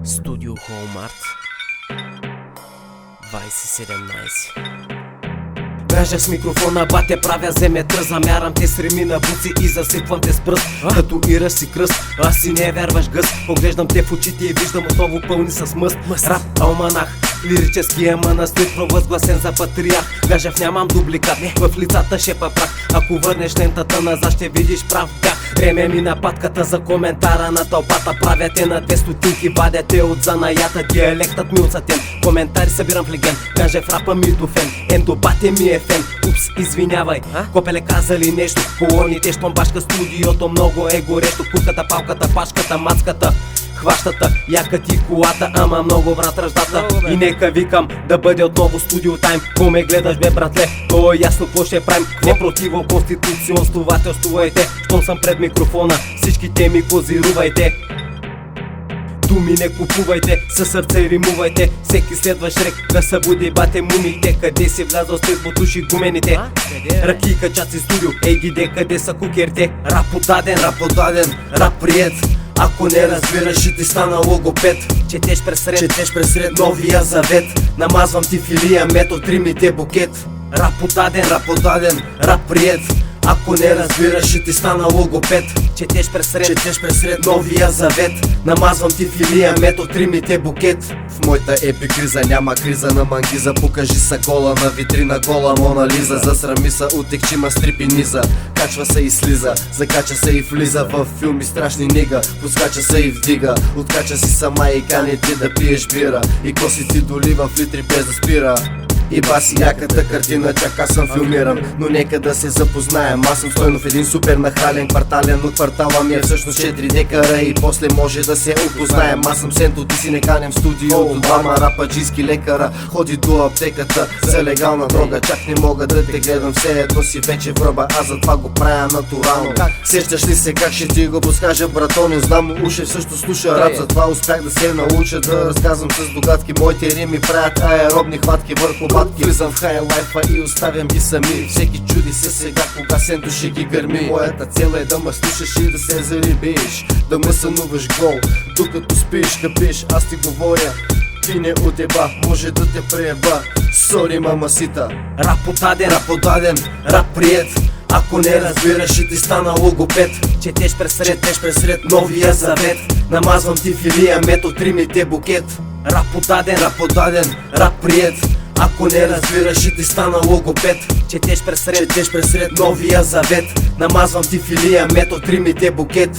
Студио Холмарт 2017. Бежа с микрофона, бате, правя земетръс. Замярам те с реми на буци и засипвам те с пръст. Татуираш си кръст, аз си не вярваш гъс. Поглеждам те в очите и виждам отново пълни с мъст. Рап алманах, лирическия манастир, провъзгласен за патриарх. Бежав, нямам дубликат, в лицата шепа прах. Ако върнеш лентата назад, ще видиш прав бях. Време ми на патката за коментара на тълпата. Правя те на 2 стотинки, вадя те от занаята. Диалектът ми отсътен, коментари събирам в леген. Бежа в рапа ми до фен, ендобате ми е фен. Упс, извинявай, копеле казали нещо. Колоните щомбашка, студиото много е горещо. Курката, палката, пашката, мацката, хващата, якът и колата, ама много брат ръждата. И нека викам да бъде отново студио тайм. Ко ме гледаш бе братле, то е ясно какво ще правим. Не противоконституционствувайте, щом съм пред микрофона, всичките ми козирувайте. Думи не купувайте, със сърце римувайте. Всеки следващ рек да събуди бате мумите. Къде си влязъл с тези бутуши гумените? Ръки качаци студио, ей гиде къде са кукерите? Рап подаден, рап приет. Ако не разбираш, ще ти стана логопед. Четеш пресред новия завет. Намазвам ти филия, метод римите букет. Рап подаден, рап приет. Ако не разбираш, ще ти стана логопед. Четеш пресред новия завет. Намазвам ти филия, метод римите букет. В моята епикриза няма криза на мангиза. Покажи са гола на витрина, гола Мона Лиза. Засрами са, отекчима стрипи низа. Качва се и слиза, закача се и влиза в филми страшни нига. Подскача се и вдига, откача си сама и кани ти да пиеш бира. И коси ти долива в литри без да спира. И баси яката картина, чак аз съм филмиран. Но нека да се запознаем, аз съм Стойнов, един супер нахален квартален. От квартала ми е всъщност 4 декара и после може да се опознаем. Аз съм Сенто, ти си не канем в студиото. Двама рападжийски лекара, ходи до аптеката за легална дрога. Чак не мога да те гледам, все едно си вече връба. Аз затова го правя натурално. Сещаш ли се как ще ти го подскажа, братони? Знам, уши също слуша рап, затова успях да се науча да разказвам с догадки. Моите рими правят аеробни хватки върху батки. Влизам в хайлайфа и оставям ги сами. Всеки чуди се сега кога Сенто ще ги гърми. Моята цел е да ме слушаш и да се зарибиш, да ме сънуваш гол докато спиш, капиш, аз ти говоря. Ти не отеба, може да те прееба. Сори мамасита. Рап подаден, рап приет. Ако не разбираш, ще ти стана логопед. Четеш пресред новия завет. Намазвам ти филия, метод римите букет. Рап подаден, рап приет. Ако не разбираш, ще ти стана логопед. Четеш пресред новия завет. Намазвам ти филия, метод римите букет.